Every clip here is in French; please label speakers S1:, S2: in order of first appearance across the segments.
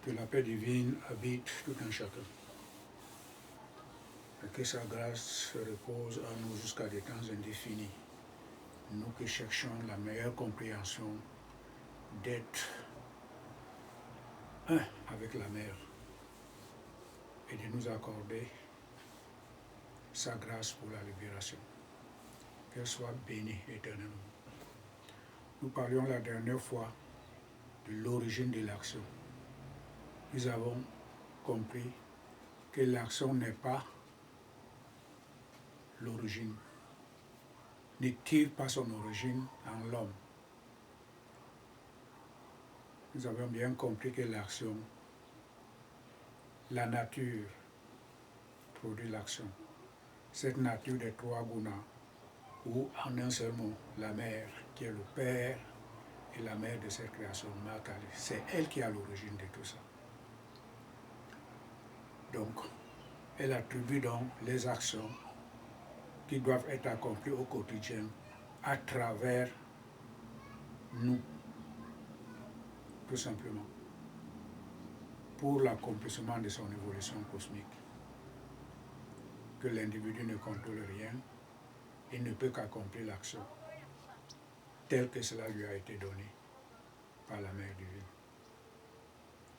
S1: Que la paix divine habite tout un chacun. Et que sa grâce repose en nous jusqu'à des temps indéfinis. Nous qui cherchons la meilleure compréhension d'être un avec la mère et de nous accorder sa grâce pour la libération. Qu'elle soit bénie éternellement. Nous parlions la dernière fois de l'origine de l'action. Nous avons compris que l'action n'est pas l'origine, ne tire pas son origine en l'homme. Nous avons bien compris que l'action, la nature produit l'action. Cette nature des trois gunas, ou en un seul mot, la mère, qui est le père et la mère de cette création, Makali, c'est elle qui est à l'origine de tout ça. Donc, elle attribue donc les actions qui doivent être accomplies au quotidien à travers nous, tout simplement, pour l'accomplissement de son évolution cosmique. Que l'individu ne contrôle rien, il ne peut qu'accomplir l'action telle que cela lui a été donné par la Mère divine.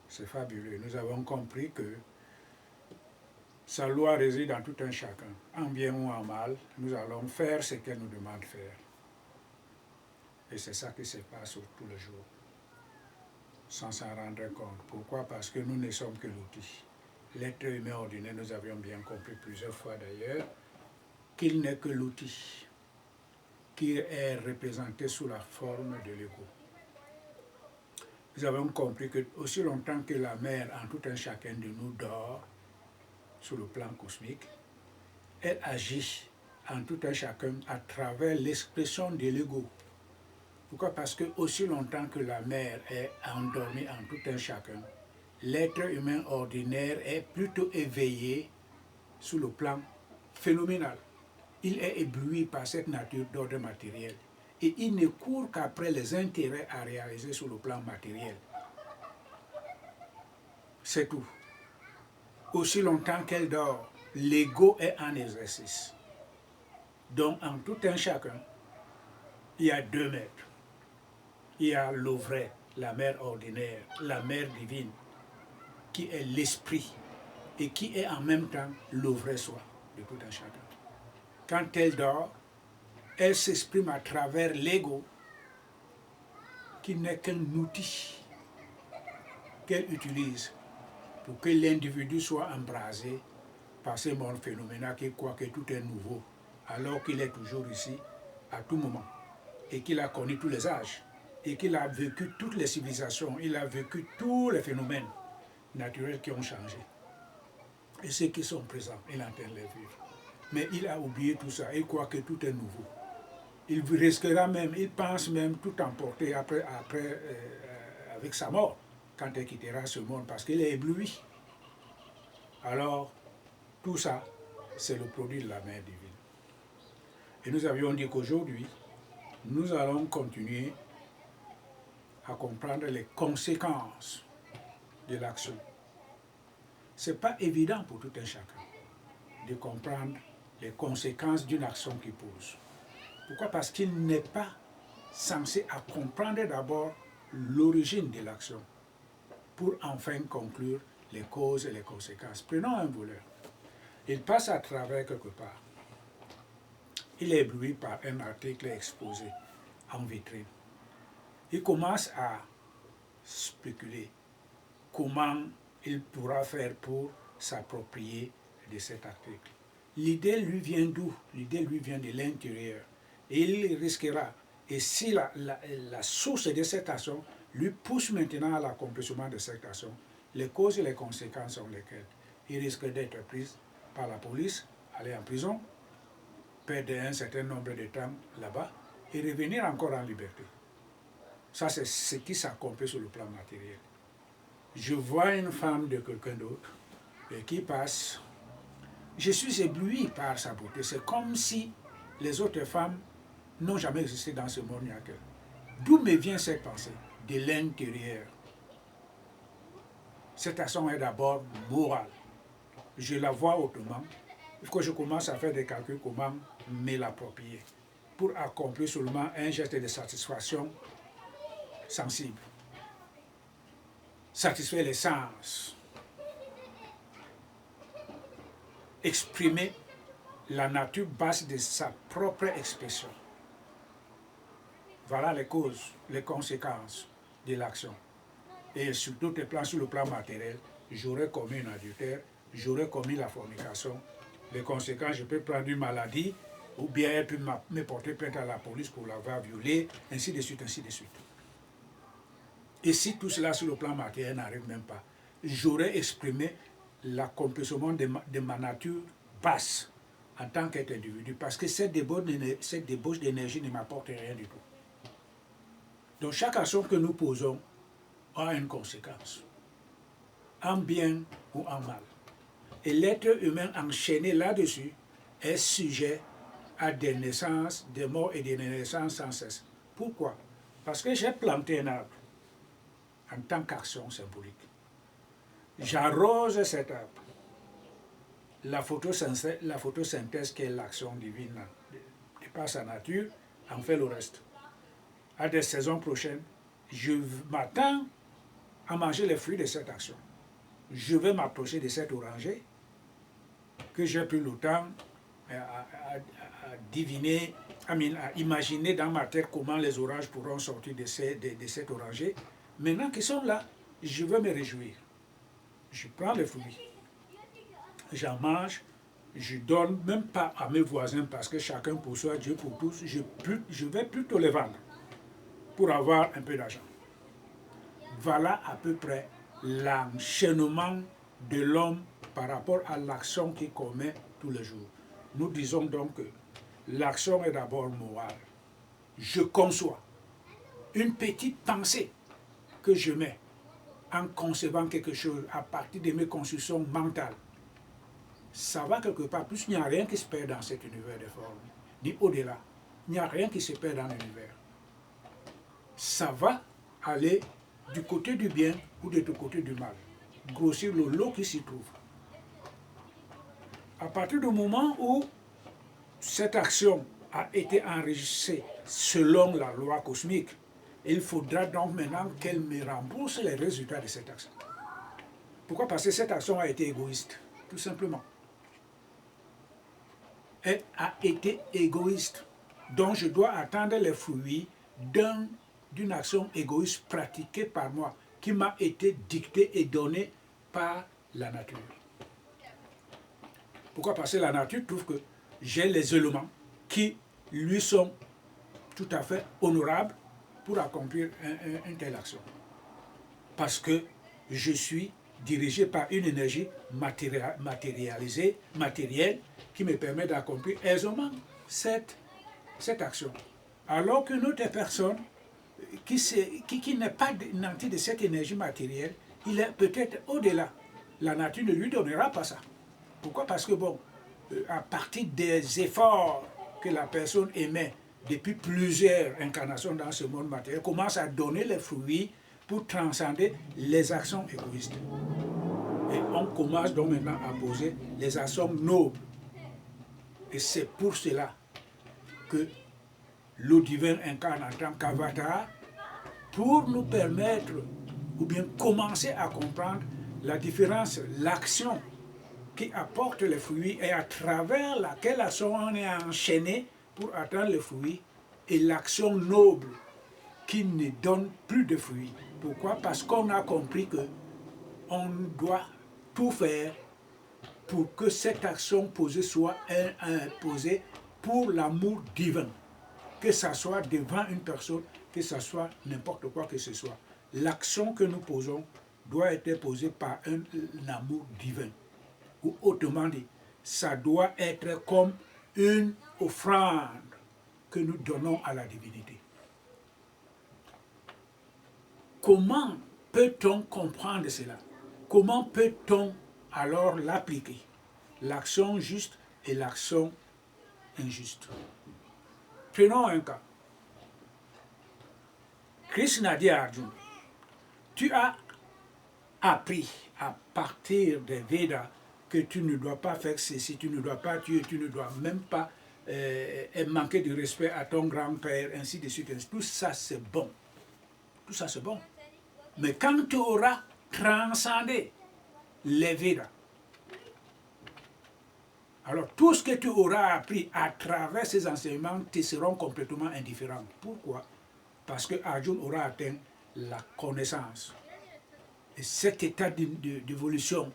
S1: C'est fabuleux. Nous avons compris que sa loi réside en tout un chacun. En bien ou en mal, nous allons faire ce qu'elle nous demande de faire. Et c'est ça qui se passe tous les jours, sans s'en rendre compte. Pourquoi? Parce que nous ne sommes que l'outil. L'être humain ordinaire, nous avions bien compris plusieurs fois d'ailleurs, qu'il n'est que l'outil qui est représenté sous la forme de l'ego. Nous avons compris que aussi longtemps que la mère, en tout un chacun de nous, dort sur le plan cosmique, elle agit en tout un chacun à travers l'expression de l'ego. Pourquoi? Parce que aussi longtemps que la mère est endormie en tout un chacun, l'être humain ordinaire est plutôt éveillé sur le plan phénoménal. Il est ébloui par cette nature d'ordre matériel et il ne court qu'après les intérêts à réaliser sur le plan matériel. C'est tout. Aussi longtemps qu'elle dort, l'ego est en exercice. Donc en tout un chacun, il y a deux maîtres. Il y a le vrai, la mère ordinaire, la mère divine, qui est l'esprit et qui est en même temps le vrai soi de tout un chacun. Quand elle dort, elle s'exprime à travers l'ego, qui n'est qu'un outil qu'elle utilise pour que l'individu soit embrasé par ce monde phénoménal qui croit que tout est nouveau, alors qu'il est toujours ici à tout moment, et qu'il a connu tous les âges, et qu'il a vécu toutes les civilisations, il a vécu tous les phénomènes naturels qui ont changé. Et ceux qui sont présents, il est en train de les vivre. Mais il a oublié tout ça, il croit que tout est nouveau. Il risquera même, il pense même tout emporter avec sa mort, quand il quittera ce monde, parce qu'il est ébloui. Alors, tout ça, c'est le produit de la mère divine. Et nous avions dit qu'aujourd'hui, nous allons continuer à comprendre les conséquences de l'action. Ce n'est pas évident pour tout un chacun de comprendre les conséquences d'une action qu'il pose. Pourquoi? Parce qu'il n'est pas censé à comprendre d'abord l'origine de l'action pour enfin conclure les causes et les conséquences. Prenons un voleur. Il passe à travers quelque part. Il est ébloui par un article exposé en vitrine. Il commence à spéculer comment il pourra faire pour s'approprier de cet article. L'idée lui vient d'où? L'idée lui vient de l'intérieur. Et il risquera. Et si la source de cette action lui pousse maintenant à l'accomplissement de cette action, les causes et les conséquences sont lesquelles? Il risque d'être pris par la police, aller en prison, perdre un certain nombre de temps là-bas et revenir encore en liberté. Ça, c'est ce qui s'accomplit sur le plan matériel. Je vois une femme de quelqu'un d'autre qui passe. Je suis ébloui par sa beauté. C'est comme si les autres femmes n'ont jamais existé dans ce monde. D'où me vient cette pensée? De l'intérieur. Cette action est d'abord morale. Je la vois autrement. Il faut que je commence à faire des calculs comment me l'approprier pour accomplir seulement un geste de satisfaction sensible. Satisfaire les sens. Exprimer la nature basse de sa propre expression. Voilà les causes, les conséquences de l'action. Et sur tous les plans, sur le plan matériel, j'aurais commis un adultère, j'aurais commis la fornication. Les conséquences, je peux prendre une maladie, ou bien elle peut me porter plainte à la police pour l'avoir violée, ainsi de suite, ainsi de suite. Et si tout cela sur le plan matériel n'arrive même pas, j'aurais exprimé l'accomplissement de ma nature basse en tant qu'être individu, parce que cette débauche d'énergie ne m'apporte rien du tout. Donc chaque action que nous posons a une conséquence, en bien ou en mal. Et l'être humain enchaîné là-dessus est sujet à des naissances, des morts et des naissances sans cesse. Pourquoi? Parce que j'ai planté un arbre en tant qu'action symbolique. J'arrose cet arbre. La photosynthèse qui est l'action divine de par sa nature en fait le reste. À des saisons prochaines, je m'attends à manger les fruits de cette action. Je vais m'approcher de cet oranger que j'ai pris le temps à diviner, à imaginer dans ma tête comment les oranges pourront sortir de cet oranger. Maintenant qu'ils sont là, je veux me réjouir. Je prends les fruits, j'en mange, je ne donne même pas à mes voisins parce que chacun pour soi, Dieu pour tous. Je vais plutôt les vendre pour avoir un peu d'argent. Voilà à peu près l'enchaînement de l'homme par rapport à l'action qu'il commet tous les jours. Nous disons donc que l'action est d'abord morale. Je conçois une petite pensée que je mets en concevant quelque chose à partir de mes constructions mentales. Ça va quelque part, plus il n'y a rien qui se perd dans cet univers de formes, ni au-delà. Il n'y a rien qui se perd dans l'univers. Ça va aller du côté du bien ou du côté du mal. Grossir le lot qui s'y trouve. À partir du moment où cette action a été enregistrée selon la loi cosmique, il faudra donc maintenant qu'elle me rembourse les résultats de cette action. Pourquoi? Parce que cette action a été égoïste, tout simplement. Elle a été égoïste. Donc je dois attendre les fruits d'une action égoïste pratiquée par moi, qui m'a été dictée et donnée par la nature. Pourquoi? Parce que la nature trouve que j'ai les éléments qui lui sont tout à fait honorables pour accomplir une telle action. Parce que je suis dirigé par une énergie matérielle, qui me permet d'accomplir aisément cette action. Alors qu'une autre personne qui n'est pas nantie de cette énergie matérielle, il est peut-être au-delà. La nature ne lui donnera pas ça. Pourquoi? Parce que à partir des efforts que la personne émet depuis plusieurs incarnations dans ce monde matériel, commence à donner les fruits pour transcender les actions égoïstes. Et on commence donc maintenant à poser les actions nobles. Et c'est pour cela que le divin incarne en tant qu'avatar pour nous permettre, ou bien commencer à comprendre la différence, l'action qui apporte les fruits et à travers laquelle action on est enchaîné pour atteindre les fruits, et l'action noble qui ne donne plus de fruits. Pourquoi? Parce qu'on a compris que on doit tout faire pour que cette action posée soit posée pour l'amour divin. Que ce soit devant une personne, que ce soit n'importe quoi que ce soit. L'action que nous posons doit être posée par un amour divin. Ou autrement dit, ça doit être comme une offrande que nous donnons à la divinité. Comment peut-on comprendre cela? Comment peut-on alors l'appliquer? L'action juste et l'action injuste. Prenons un cas. Krishna dit à Arjuna, tu as appris à partir des Védas que tu ne dois pas faire ceci, tu ne dois pas tuer, tu ne dois même pas manquer de respect à ton grand-père, ainsi de suite. Tout ça, c'est bon. Tout ça, c'est bon. Mais quand tu auras transcendé les Védas, alors tout ce que tu auras appris à travers ces enseignements te seront complètement indifférents. Pourquoi? Parce que Arjuna aura atteint la connaissance. Et cet état d'évolution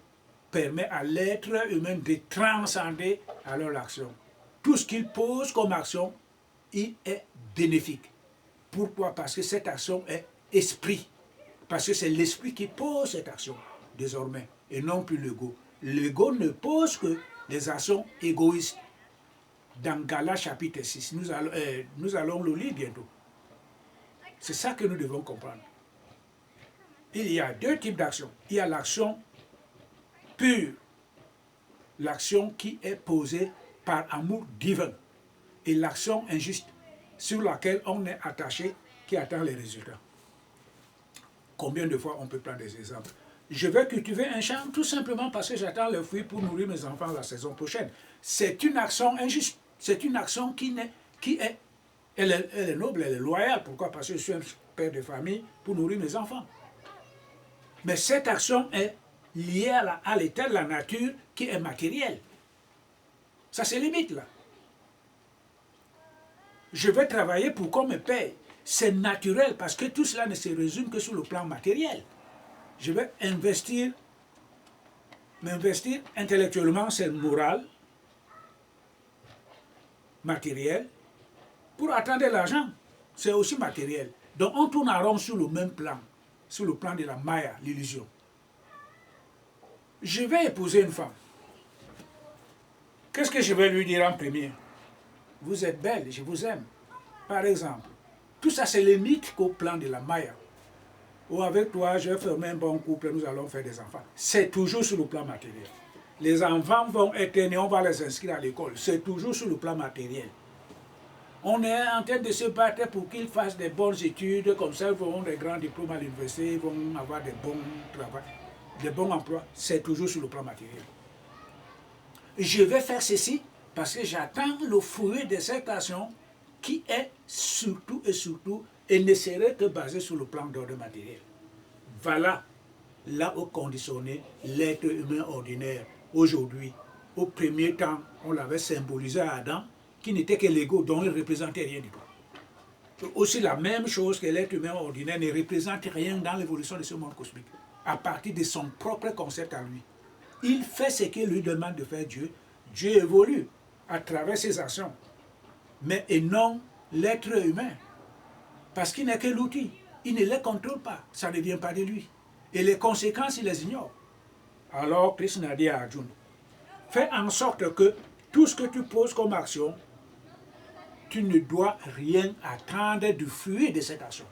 S1: permet à l'être humain de transcender alors l'action. Tout ce qu'il pose comme action, il est bénéfique. Pourquoi? Parce que cette action est esprit. Parce que c'est l'esprit qui pose cette action, désormais, et non plus l'ego. L'ego ne pose que des actions égoïstes. Dans Galates chapitre 6, nous allons le lire bientôt. C'est ça que nous devons comprendre. Il y a deux types d'actions. Il y a l'action pure, l'action qui est posée par amour divin, et l'action injuste sur laquelle on est attaché, qui attend les résultats. Combien de fois on peut prendre des exemples? Je vais cultiver un champ tout simplement parce que j'attends le fruit pour nourrir mes enfants la saison prochaine. C'est une action injuste. C'est une action elle est noble, elle est loyale. Pourquoi? Parce que je suis un père de famille pour nourrir mes enfants. Mais cette action est liée à l'état de la nature qui est matériel. Ça se limite là. Je vais travailler pour qu'on me paye. C'est naturel parce que tout cela ne se résume que sur le plan matériel. Je vais m'investir intellectuellement, c'est moral, matériel. Pour attendre l'argent, c'est aussi matériel. Donc on tourne en rond sur le même plan, sur le plan de la Maya, l'illusion. Je vais épouser une femme. Qu'est-ce que je vais lui dire en premier? Vous êtes belle, je vous aime. Par exemple, tout ça c'est les mythes qu'au plan de la Maya. Ou avec toi, je vais former un bon couple, nous allons faire des enfants. C'est toujours sur le plan matériel. Les enfants vont être nés, on va les inscrire à l'école. C'est toujours sur le plan matériel. On est en train de se battre pour qu'ils fassent des bonnes études, comme ça ils auront des grands diplômes à l'université, ils vont avoir des bons travaux, des bons emplois. C'est toujours sur le plan matériel. Je vais faire ceci parce que j'attends le fruit de cette action qui est surtout et ne serait que basé sur le plan d'ordre matériel. Voilà là où conditionné l'être humain ordinaire aujourd'hui. Au premier temps, on l'avait symbolisé à Adam, qui n'était que l'ego, dont il ne représentait rien du tout. Et aussi la même chose que l'être humain ordinaire ne représente rien dans l'évolution de ce monde cosmique, à partir de son propre concept à lui. Il fait ce qu'il lui demande de faire Dieu. Dieu évolue à travers ses actions, mais et non l'être humain. Parce qu'il n'est que l'outil. Il ne les contrôle pas. Ça ne vient pas de lui. Et les conséquences, il les ignore. Alors Krishna dit à Arjuna, fais en sorte que tout ce que tu poses comme action, tu ne dois rien attendre du fruit de cette action.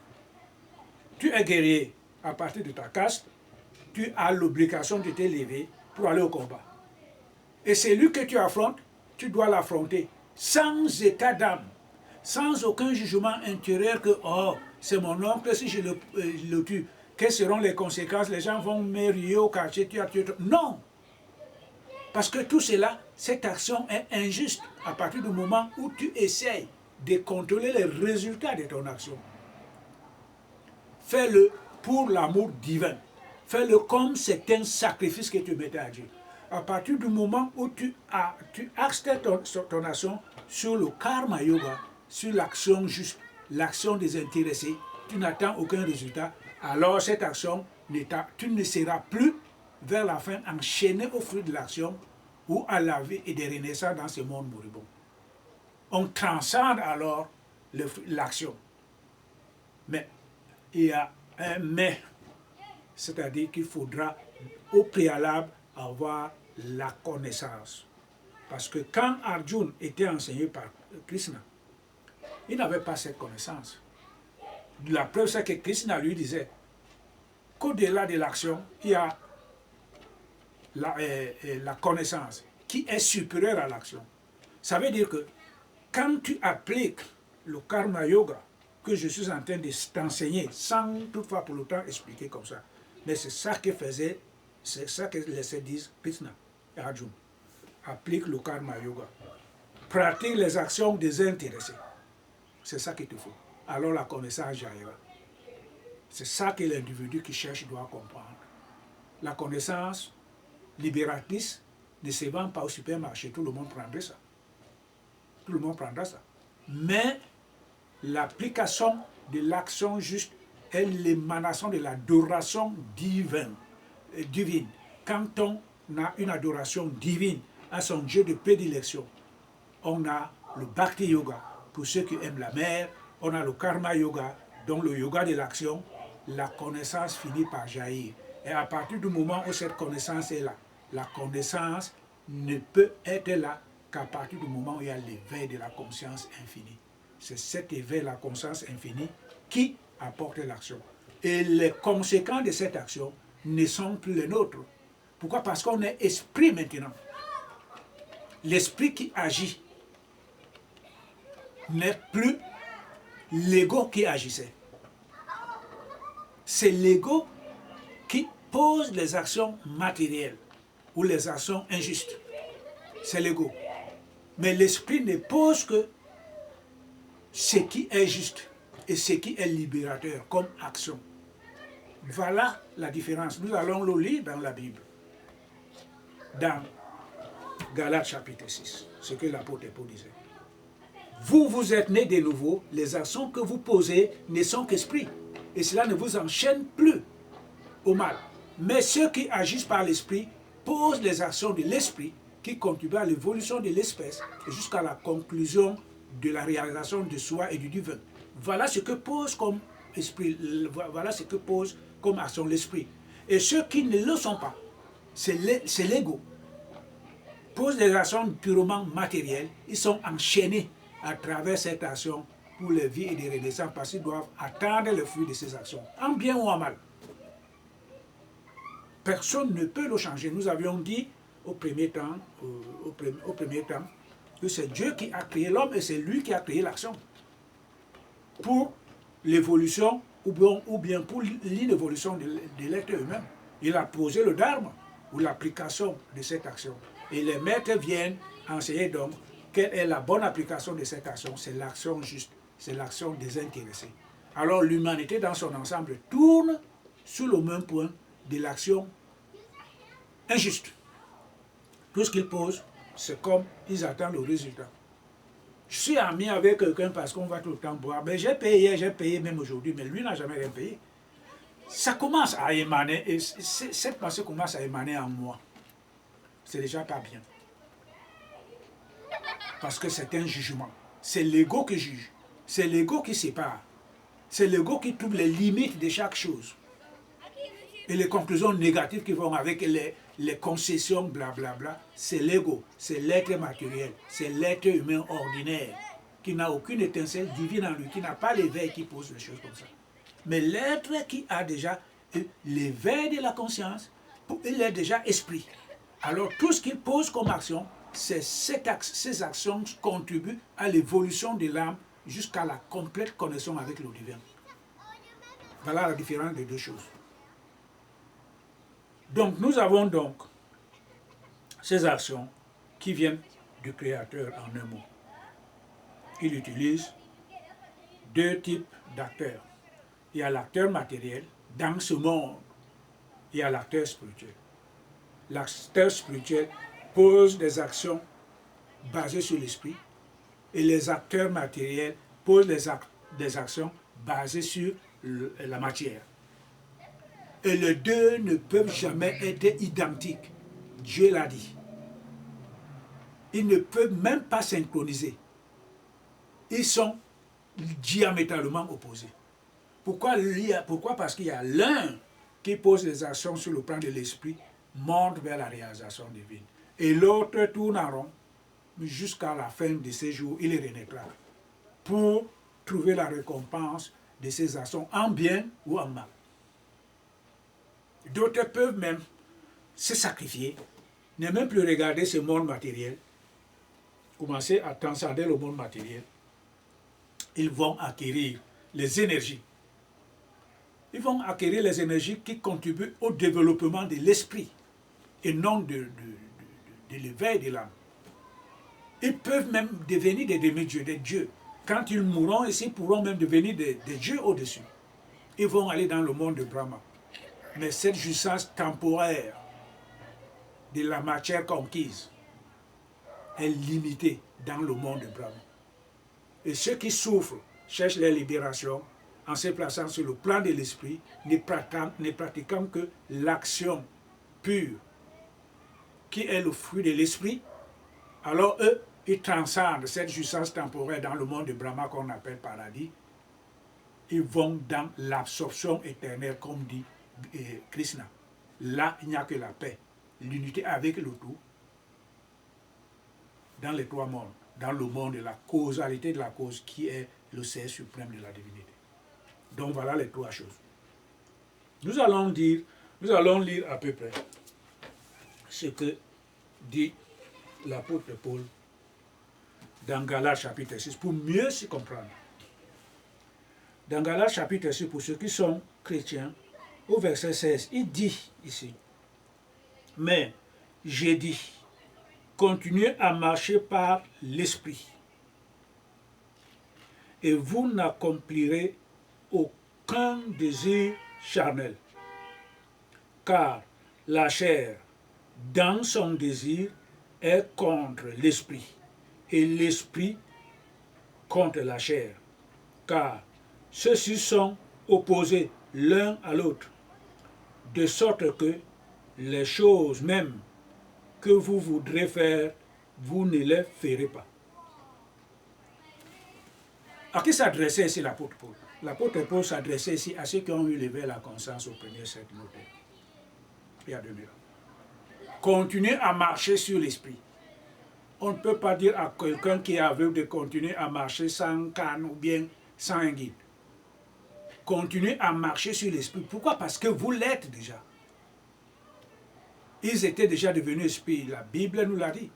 S1: Tu es guerrier à partir de ta caste, tu as l'obligation de t'élever pour aller au combat. Et celui que tu affrontes, tu dois l'affronter sans état d'âme, sans aucun jugement intérieur que, oh, c'est mon oncle, si je le tue, quelles seront les conséquences? Les gens vont me rier au quartier, tu as tué. Non! Parce que tout cela, cette action est injuste à partir du moment où tu essayes de contrôler les résultats de ton action. Fais-le pour l'amour divin. Fais-le comme c'est un sacrifice que tu mettais à Dieu. À partir du moment où tu axes ton action sur le karma yoga, sur l'action juste, l'action désintéressée, tu n'attends aucun résultat, alors cette action, tu ne seras plus vers la fin enchaîné au fruit de l'action ou à la vie et des renaissances dans ce monde moribond. On transcende alors l'action. Mais il y a un mais, c'est-à-dire qu'il faudra au préalable avoir la connaissance. Parce que quand Arjuna était enseigné par Krishna, il n'avait pas cette connaissance. La preuve, c'est que Krishna lui disait qu'au-delà de l'action, il y a la connaissance qui est supérieure à l'action. Ça veut dire que quand tu appliques le karma yoga que je suis en train de t'enseigner, sans toutefois pour le temps expliquer comme ça, Mais c'est ça que faisait, c'est ça que laissait dire Krishna et Arjuna. Applique le karma yoga. Pratique les actions désintéressées. C'est ça qu'il te faut. Alors la connaissance jaillira. C'est ça que l'individu qui cherche doit comprendre. La connaissance libératrice ne se vend pas au supermarché. Tout le monde prendrait ça. Tout le monde prendra ça. Mais l'application de l'action juste est l'émanation de l'adoration divine. Quand on a une adoration divine à son Dieu de prédilection, on a le Bhakti Yoga pour ceux qui aiment la mer, on a le Karma Yoga, donc le yoga de l'action, la connaissance finit par jaillir. Et à partir du moment où cette connaissance est là, la connaissance ne peut être là qu'à partir du moment où il y a l'éveil de la conscience infinie. C'est cet éveil de la conscience infinie qui apporte l'action. Et les conséquences de cette action ne sont plus les nôtres. Pourquoi? Parce qu'on est esprit maintenant. L'esprit qui agit n'est plus l'ego qui agissait. C'est l'ego qui pose les actions matérielles ou les actions injustes. C'est l'ego. Mais l'esprit ne pose que ce qui est juste et ce qui est libérateur comme action. Voilà la différence. Nous allons le lire dans la Bible. Dans Galates chapitre 6, ce que l'apôtre Paul disait. Vous, vous êtes nés de nouveau, les actions que vous posez ne sont qu'esprit. Et cela ne vous enchaîne plus au mal. Mais ceux qui agissent par l'esprit posent les actions de l'esprit qui contribuent à l'évolution de l'espèce jusqu'à la conclusion de la réalisation de soi et du divin. Voilà ce que pose comme esprit, voilà ce que pose comme action l'esprit. Et ceux qui ne le sont pas, c'est l'ego, posent des actions purement matérielles, ils sont enchaînés à travers cette action pour les vies et des renaissances parce qu'ils doivent attendre le fruit de ces actions, en bien ou en mal. Personne ne peut le changer. Nous avions dit au premier temps que c'est Dieu qui a créé l'homme et c'est lui qui a créé l'action. Pour l'évolution ou bien pour l'inévolution de l'être humain. Il a posé le dharma ou l'application de cette action. Et les maîtres viennent enseigner donc quelle est la bonne application de cette action. C'est l'action juste, c'est l'action désintéressée. Alors l'humanité dans son ensemble tourne sur le même point de l'action injuste. Tout ce qu'ils posent, c'est comme ils attendent le résultat. Je suis ami avec quelqu'un parce qu'on va tout le temps boire. Mais j'ai payé même aujourd'hui, mais lui n'a jamais rien payé. Ça commence à émaner, et cette pensée commence à émaner en moi. C'est déjà pas bien. Parce que c'est un jugement. C'est l'ego qui juge. C'est l'ego qui sépare. C'est l'ego qui trouve les limites de chaque chose. Et les conclusions négatives qui vont avec les concessions, blablabla, c'est l'ego, c'est l'être matériel, c'est l'être humain ordinaire, qui n'a aucune étincelle divine en lui, qui n'a pas l'éveil qui pose les choses comme ça. Mais l'être qui a déjà l'éveil de la conscience, il est déjà esprit. Alors tout ce qu'il pose comme action, ces actions contribuent à l'évolution de l'âme jusqu'à la complète connexion avec le divin. Voilà la différence des deux choses. Donc nous avons donc ces actions qui viennent du Créateur en un mot. Il utilise deux types d'acteurs. Il y a l'acteur matériel dans ce monde. Il y a l'acteur spirituel. L'acteur spirituel pose des actions basées sur l'esprit et les acteurs matériels posent des actions basées sur la matière. Et les deux ne peuvent jamais être identiques. Dieu l'a dit. Ils ne peuvent même pas synchroniser. Ils sont diamétralement opposés. Pourquoi? Parce qu'il y a l'un qui pose les actions sur le plan de l'esprit, monte vers la réalisation divine. Et l'autre tourne en rond jusqu'à la fin de ses jours, il renaîtra pour trouver la récompense de ses actions en bien ou en mal. D'autres peuvent même se sacrifier, ne même plus regarder ce monde matériel, commencer à transcender le monde matériel. Ils vont acquérir les énergies Ils vont acquérir les énergies qui contribuent au développement de l'esprit et non de l'éveil de l'âme. Ils peuvent même devenir des demi-dieux, des dieux. Quand ils mourront, ils pourront même devenir des dieux au-dessus. Ils vont aller dans le monde de Brahma. Mais cette jouissance temporaire de la matière conquise est limitée dans le monde de Brahma. Et ceux qui souffrent cherchent leur libération en se plaçant sur le plan de l'esprit, ne pratiquant que l'action pure qui est le fruit de l'esprit. Alors eux, ils transcendent cette jouissance temporaire dans le monde de Brahma qu'on appelle paradis. Ils vont dans l'absorption éternelle, comme dit Krishna. Là, il n'y a que la paix, l'unité avec le tout, dans les trois mondes, dans le monde de la causalité de la cause, qui est le ser suprême de la divinité. Donc voilà les trois choses. Nous allons lire à peu près ce que dit l'apôtre Paul dans Galates chapitre 6, pour mieux s'y comprendre. Dans Galates chapitre 6, pour ceux qui sont chrétiens, au verset 16, il dit ici, « Mais j'ai dit, continuez à marcher par l'esprit, et vous n'accomplirez aucun désir charnel, car la chair, dans son désir, est contre l'esprit, et l'esprit contre la chair, car ceux-ci sont opposés l'un à l'autre, de sorte que les choses même que vous voudrez faire, vous ne les ferez pas. » À qui s'adressait ici l'apôtre Paul? L'apôtre Paul s'adressait ici à ceux qui ont eu levé la conscience au premier siècle moderne, il y a 2000 ans. Continuez à marcher sur l'esprit. On ne peut pas dire à quelqu'un qui est aveugle de continuer à marcher sans canne ou bien sans un guide. Continuez à marcher sur l'esprit. Pourquoi? Parce que vous l'êtes déjà. Ils étaient déjà devenus esprits. La Bible nous l'a dit.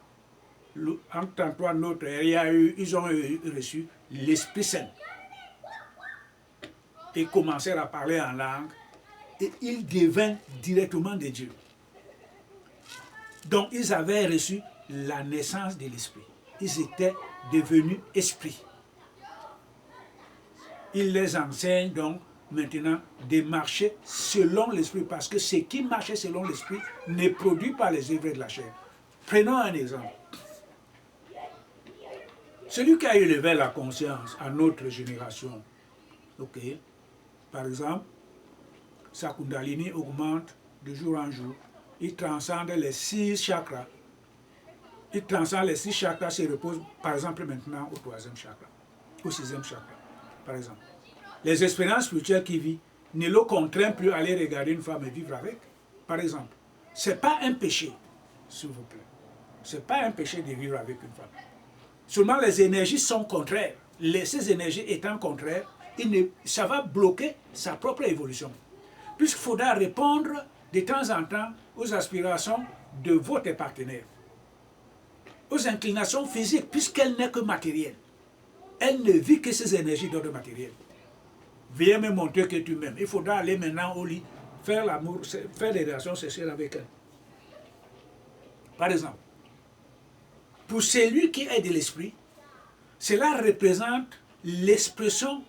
S1: En tant que notre, ils ont reçu l'Esprit Saint. Ils commencèrent à parler en langue et ils devinrent directement des dieux. Donc ils avaient reçu la naissance de l'Esprit. Ils étaient devenus esprits. Il les enseigne donc maintenant de marcher selon l'esprit, parce que ce qui marche selon l'esprit ne produit pas les œuvres de la chair. Prenons un exemple. Celui qui a élevé la conscience à notre génération, ok, par exemple, sa Kundalini augmente de jour en jour, il transcende les 6 chakras. Il transcende les 6 chakras, se repose par exemple maintenant au 3e chakra, au 6e chakra, par exemple. Les expériences spirituelles qu'il vit ne le contraignent plus à aller regarder une femme et vivre avec, par exemple. Ce n'est pas un péché, s'il vous plaît. Ce n'est pas un péché de vivre avec une femme. Seulement les énergies sont contraires. Ces énergies étant contraires, ça va bloquer sa propre évolution. Puisqu'il faudra répondre de temps en temps aux aspirations de votre partenaire, aux inclinations physiques, puisqu'elle n'est que matérielle. Elle ne vit que ces énergies d'ordre matériel. Viens me montrer que tu m'aimes. Il faudra aller maintenant au lit, faire l'amour, faire des relations sexuelles avec elle. Par exemple, pour celui qui est de l'esprit, cela représente l'expression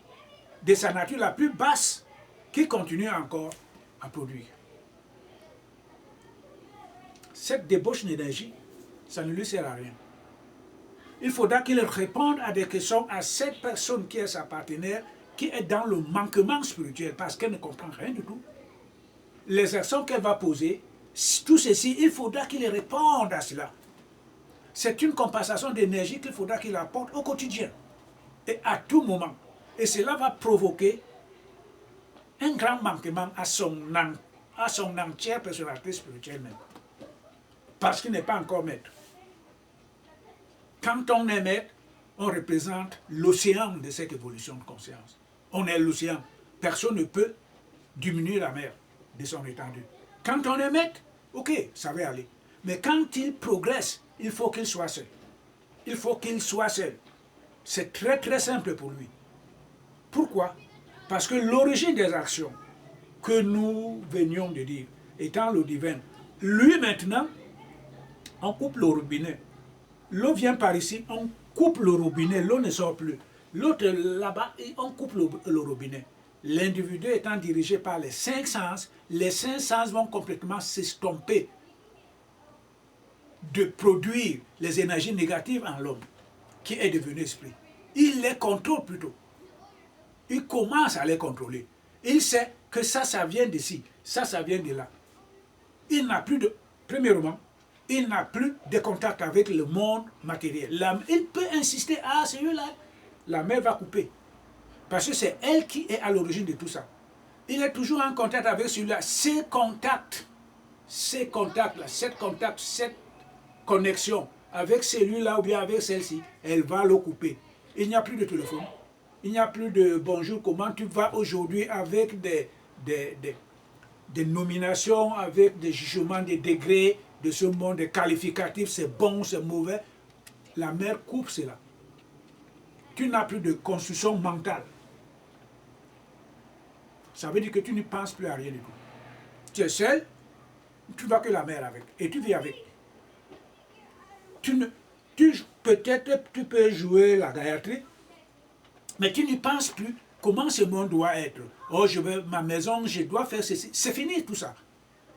S1: de sa nature la plus basse qui continue encore à produire. Cette débauche d'énergie, ça ne lui sert à rien. Il faudra qu'il réponde à des questions à cette personne qui est sa partenaire, qui est dans le manquement spirituel parce qu'elle ne comprend rien du tout. Les actions qu'elle va poser, tout ceci, il faudra qu'il réponde à cela. C'est une compensation d'énergie qu'il faudra qu'il apporte au quotidien et à tout moment. Et cela va provoquer un grand manquement à son entière personnalité spirituelle même. Parce qu'il n'est pas encore maître. Quand on est maître, on représente l'océan de cette évolution de conscience. On est l'océan. Personne ne peut diminuer la mer de son étendue. Quand on est maître, ok, ça va aller. Mais quand il progresse, il faut qu'il soit seul. Il faut qu'il soit seul. C'est très très simple pour lui. Pourquoi? Parce que l'origine des actions que nous venions de dire, étant l'eau divine. Lui maintenant, on coupe le robinet. L'eau vient par ici, on coupe le robinet, l'eau ne sort plus. L'autre là-bas, on coupe le robinet. L'individu étant dirigé par les 5 sens, les 5 sens vont complètement s'estomper de produire les énergies négatives en l'homme, qui est devenu esprit. Il les contrôle plutôt. Il commence à les contrôler. Il sait que ça vient d'ici, ça vient de là. Il n'a plus de, premièrement, il n'a plus de contact avec le monde matériel. Il peut insister, ah, c'est eux là, la mère va couper. Parce que c'est elle qui est à l'origine de tout ça. Il est toujours en contact avec celui-là. Ces contacts-là, cette connexion avec celui-là ou bien avec celle-ci, elle va le couper. Il n'y a plus de téléphone. Il n'y a plus de bonjour, comment tu vas aujourd'hui, avec des nominations, avec des jugements, des degrés de ce monde, des qualificatifs, c'est bon, c'est mauvais. La mère coupe cela. Tu n'as plus de construction mentale. Ça veut dire que tu ne penses plus à rien du tout. Tu es seul, tu vas que la mère avec, et tu vis avec. Peut-être tu peux jouer la gayatrie, mais tu n'y penses plus comment ce monde doit être. Oh, je veux ma maison, je dois faire ceci. C'est fini tout ça.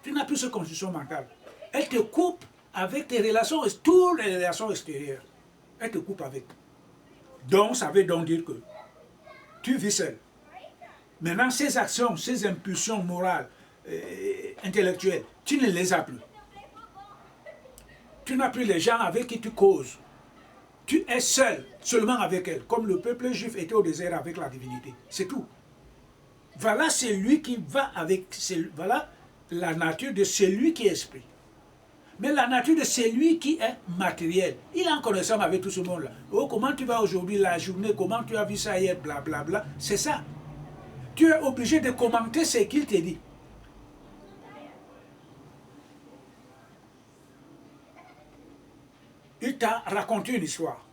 S1: Tu n'as plus cette construction mentale. Elle te coupe avec tes relations, toutes les relations extérieures. Elle te coupe avec. Donc, ça veut donc dire que tu vis seul. Maintenant, ces actions, ces impulsions morales, intellectuelles, tu ne les as plus. Tu n'as plus les gens avec qui tu causes. Tu es seul, seulement avec elle, comme le peuple juif était au désert avec la divinité. C'est tout. Voilà celui qui va avec, voilà la nature de celui qui est esprit. Mais la nature de celui qui est matériel, il est en connaissance avec tout ce monde-là. Oh, comment tu vas aujourd'hui, la journée, comment tu as vu ça hier, blablabla. C'est ça. Tu es obligé de commenter ce qu'il te dit. Il t'a raconté une histoire.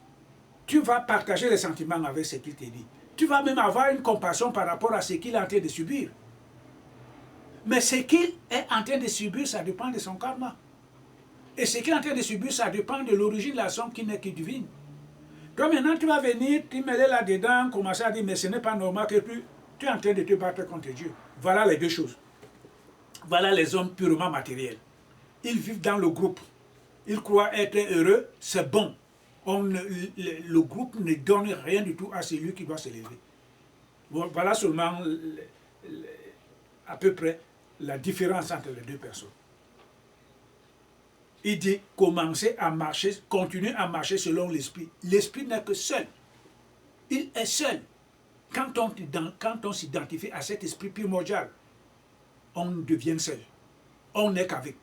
S1: Tu vas partager les sentiments avec ce qu'il te dit. Tu vas même avoir une compassion par rapport à ce qu'il est en train de subir. Mais ce qu'il est en train de subir, ça dépend de son karma. Et ce qu'il est en train de subir, ça dépend de l'origine de la somme qui n'est que divine. Donc maintenant, tu vas venir, tu mêler là-dedans, commencer à dire, mais ce n'est pas normal que tu es en train de te battre contre Dieu. Voilà les deux choses. Voilà les hommes purement matériels. Ils vivent dans le groupe. Ils croient être heureux, c'est bon. Le groupe ne donne rien du tout à celui qui doit s'élever. Bon, voilà seulement à peu près la différence entre les deux personnes. Il dit commencer à marcher, continuer à marcher selon l'esprit. L'esprit n'est que seul. Il est seul. Quand on s'identifie à cet esprit primordial, on devient seul. On n'est qu'avec.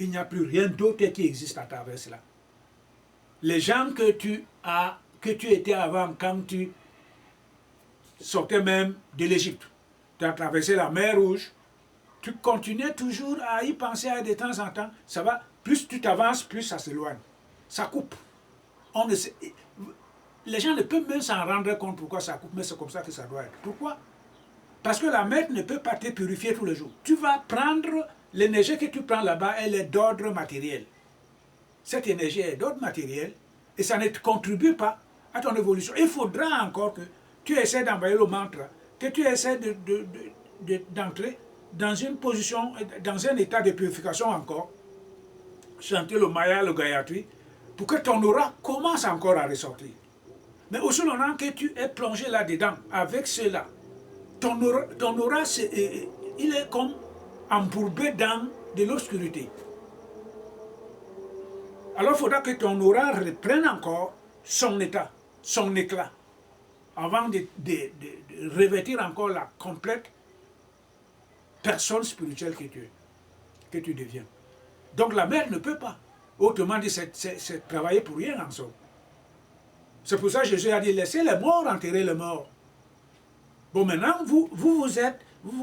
S1: Il n'y a plus rien d'autre qui existe à travers cela. Les gens que tu étais avant, quand tu sortais même de l'Égypte, tu as traversé la mer Rouge, tu continuais toujours à y penser de temps en temps, ça va, plus tu t'avances, plus ça s'éloigne. Ça coupe. Les gens ne peuvent même s'en rendre compte pourquoi ça coupe, mais c'est comme ça que ça doit être. Pourquoi? Parce que la mer ne peut pas te purifier tous les jours. Tu vas prendre, l'énergie que tu prends là-bas, elle est d'ordre matériel. Cette énergie est d'ordre matériel et ça ne te contribue pas à ton évolution. Il faudra encore que tu essaies d'envoyer le mantra, que tu essaies d'entrer dans une position, dans un état de purification encore, chanter le Maya, le Gayatri, pour que ton aura commence encore à ressortir. Mais aussi longtemps que tu es plongé là-dedans, avec cela, ton aura il est comme embourbé dans de l'obscurité. Alors il faudra que ton aura reprenne encore son état, son éclat, avant de revêtir encore la complète personne spirituelle que tu deviens. Donc la mère ne peut pas. Autrement dit, c'est travailler pour rien en somme. C'est pour ça que Jésus a dit, laissez les morts enterrer les morts. Bon, maintenant, vous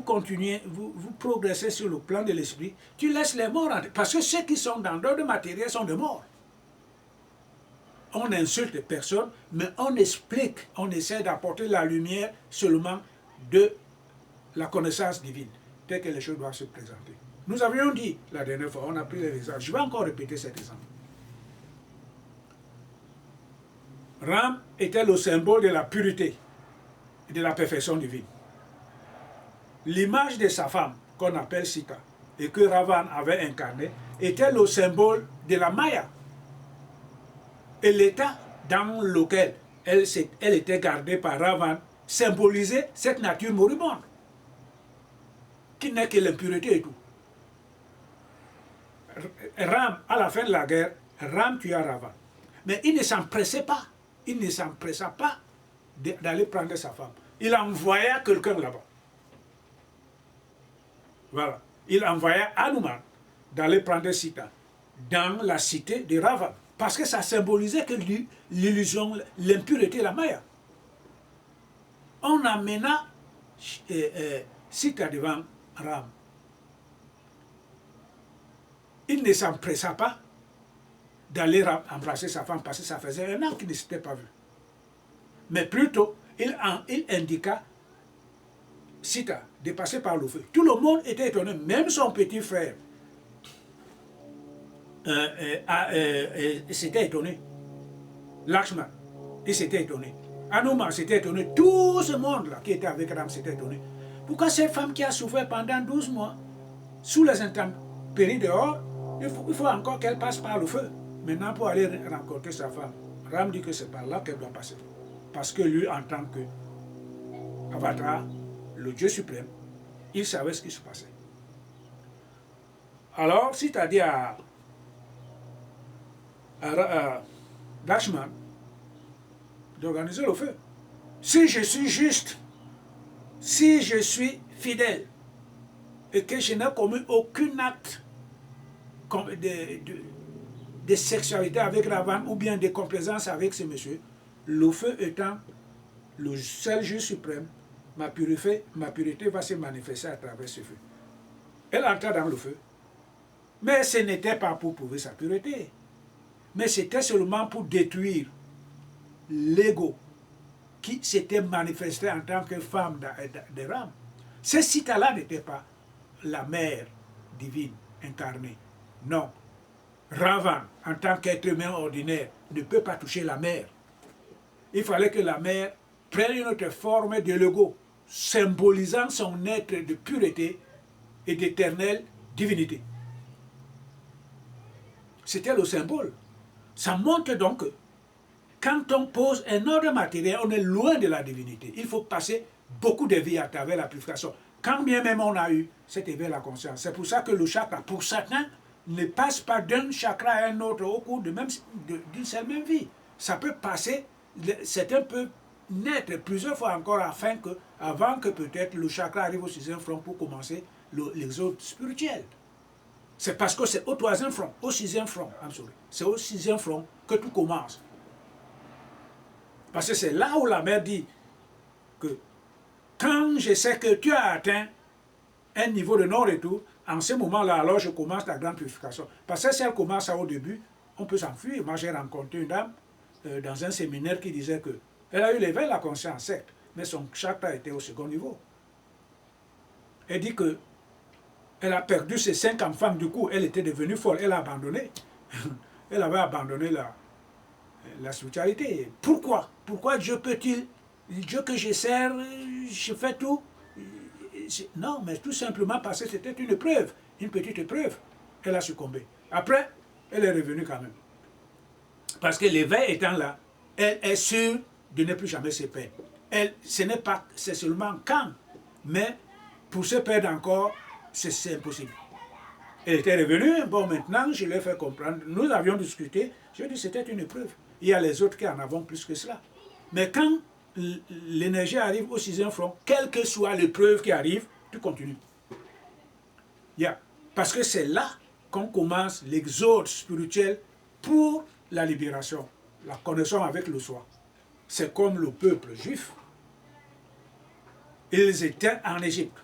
S1: continuez, vous progressez sur le plan de l'esprit, tu laisses les morts enterrer. Parce que ceux qui sont dans l'ordre matériel sont des morts. On insulte personne, mais on explique, on essaie d'apporter la lumière seulement de la connaissance divine, telle que les choses doivent se présenter. Nous avions dit la dernière fois, on a pris les exemples. Je vais encore répéter cet exemple. Ram était le symbole de la pureté et de la perfection divine. L'image de sa femme, qu'on appelle Sita, et que Ravan avait incarné, était le symbole de la Maya. Et l'état dans lequel elle était gardée par Ravan symbolisait cette nature moribonde, qui n'est que l'impureté et tout. Ram, à la fin de la guerre, Ram tua Ravan. Mais il ne s'empressait pas. Il ne s'empressa pas d'aller prendre sa femme. Il envoya quelqu'un là-bas. Voilà. Il envoya Hanuman d'aller prendre Sita dans la cité de Ravan. Parce que ça symbolisait que l'illusion, l'impureté, la Maya. On amena Sita devant Ram. Il ne s'empressa pas d'aller embrasser sa femme parce que ça faisait un an qu'il ne s'était pas vu. Mais plutôt, il indiqua Sita de passer par le feu. Tout le monde était étonné, même son petit frère s'était étonné. Lakshman, il s'était étonné. Hanuman s'était étonné. Tout ce monde-là qui était avec Ram s'était étonné. Pourquoi cette femme qui a souffert pendant 12 mois, sous les intempéries dehors, il faut encore qu'elle passe par le feu. Maintenant, pour aller rencontrer sa femme, Ram dit que c'est par là qu'elle doit passer. Parce que lui, en tant que Avatar, le Dieu suprême, il savait ce qui se passait. Alors, si tu as dit à Lakshman d'organiser le feu, si je suis juste, si je suis fidèle, et que je n'ai commis aucun acte de sexualité avec Ravan ou bien de complaisance avec ce monsieur, le feu étant le seul Dieu suprême, ma pureté va se manifester à travers ce feu. Elle entra dans le feu. Mais ce n'était pas pour prouver sa pureté. Mais c'était seulement pour détruire l'ego qui s'était manifesté en tant que femme de Ram. Ce Sita-là n'était pas la mère divine incarnée. Non. Ravan, en tant qu'être humain ordinaire, ne peut pas toucher la mère. Il fallait que la mère prenne une autre forme de l'ego, symbolisant son être de pureté et d'éternelle divinité. C'était le symbole. Ça montre donc que quand on pose un ordre matériel, on est loin de la divinité. Il faut passer beaucoup de vies à travers la purification. Quand bien même on a eu cet éveil de la conscience. C'est pour ça que le chakra, pour certains, ne passe pas d'un chakra à un autre au cours d'une seule même vie. Ça peut passer, certains peuvent naître plusieurs fois encore avant que peut-être le chakra arrive au sixième front pour commencer l'exode spirituel. C'est parce que c'est au troisième front, au sixième front, c'est au sixième front que tout commence. Parce que c'est là où la mère dit que quand je sais que tu as atteint un niveau de non-retour, en ce moment-là, alors je commence la grande purification. Parce que si elle commence au début, on peut s'enfuir. Moi, j'ai rencontré une dame dans un séminaire qui disait que elle a eu l'éveil de la conscience, certes, mais son chakra était au second niveau. Elle dit que elle a perdu ses 5 enfants, du coup, elle était devenue folle, elle a abandonné. Elle avait abandonné la spiritualité. Pourquoi? Pourquoi Dieu peut-il, Dieu que je sers, je fais tout? Non, mais tout simplement parce que c'était une épreuve, une petite épreuve. Elle a succombé. Après, elle est revenue quand même. Parce que l'éveil étant là, elle est sûre de ne plus jamais se perdre. C'est seulement quand, mais pour se perdre encore, c'est impossible. Elle était revenue, bon maintenant je l'ai fait comprendre, nous avions discuté, je lui ai dit c'était une épreuve. Il y a les autres qui en avons plus que cela. Mais quand l'énergie arrive au sixième front, quelle que soit l'épreuve qui arrive, tu continues. Parce que c'est là qu'on commence l'exode spirituel pour la libération, la connexion avec le soi. C'est comme le peuple juif. Ils étaient en Égypte.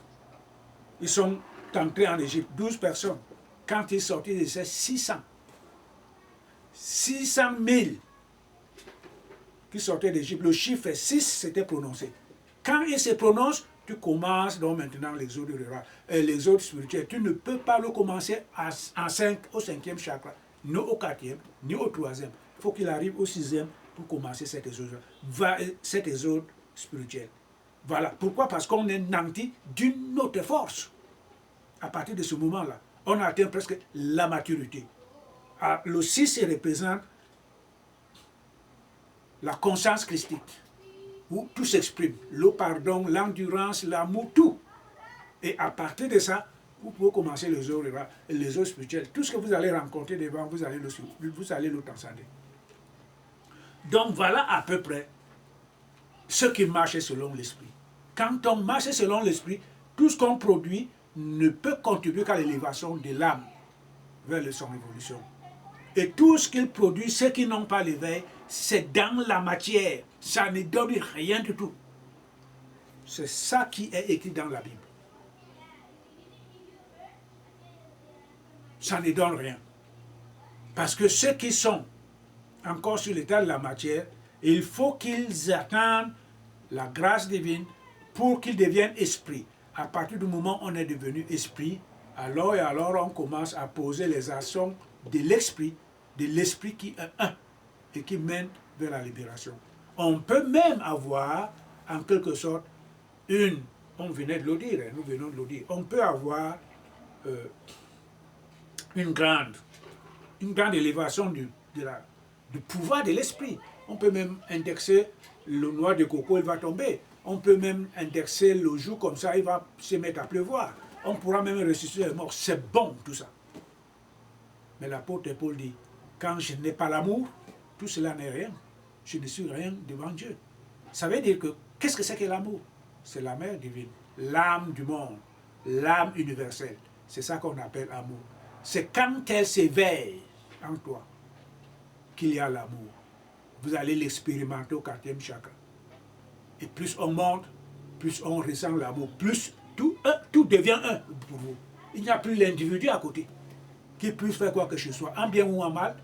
S1: Ils sont entrés en Égypte, 12 personnes. Quand ils sortent, ils étaient 600. 600 000 qui sortaient d'Égypte. Le chiffre 6 s'était prononcé. Quand il se prononce, tu commences donc maintenant l'exode rural, l'exode spirituel, tu ne peux pas le commencer au cinquième chakra, ni au quatrième, ni au troisième. Il faut qu'il arrive au sixième pour commencer cet exode spirituel. Voilà. Pourquoi? Parce qu'on est nanti d'une autre force. À partir de ce moment-là, on a atteint presque la maturité. Le 6 représente la conscience christique, où tout s'exprime. Le pardon, l'endurance, l'amour, tout. Et à partir de ça, vous pouvez commencer les œuvres spirituelles. Tout ce que vous allez rencontrer devant, vous allez le transcender. Donc voilà à peu près ce qui marche selon l'esprit. Quand on marche selon l'esprit, tout ce qu'on produit ne peut contribuer qu'à l'élévation de l'âme vers son évolution. Et tout ce qu'il produit, ceux qui n'ont pas l'éveil, c'est dans la matière. Ça ne donne rien du tout. C'est ça qui est écrit dans la Bible. Ça ne donne rien. Parce que ceux qui sont encore sur l'état de la matière, il faut qu'ils attendent la grâce divine pour qu'ils deviennent esprit. À partir du moment où on est devenu esprit, alors on commence à poser les actions de l'esprit qui est un et qui mène vers la libération. On peut même avoir, en quelque sorte, on venait de le dire, nous venons de le dire, on peut avoir une grande élévation du pouvoir de l'esprit. On peut même indexer le noix de coco, il va tomber. On peut même indexer le jour comme ça, il va se mettre à pleuvoir. On pourra même ressusciter les morts. C'est bon tout ça. Mais l'apôtre Paul dit, quand je n'ai pas l'amour, tout cela n'est rien. Je ne suis rien devant Dieu. Ça veut dire que, qu'est-ce que c'est que l'amour? C'est la mère divine, l'âme du monde, l'âme universelle. C'est ça qu'on appelle amour. C'est quand elle s'éveille en toi qu'il y a l'amour. Vous allez l'expérimenter au 4e chakra. Et plus on monte, plus on ressent l'amour, plus tout devient un pour vous. Il n'y a plus l'individu à côté qui puisse faire quoi que ce soit, en bien ou en mal.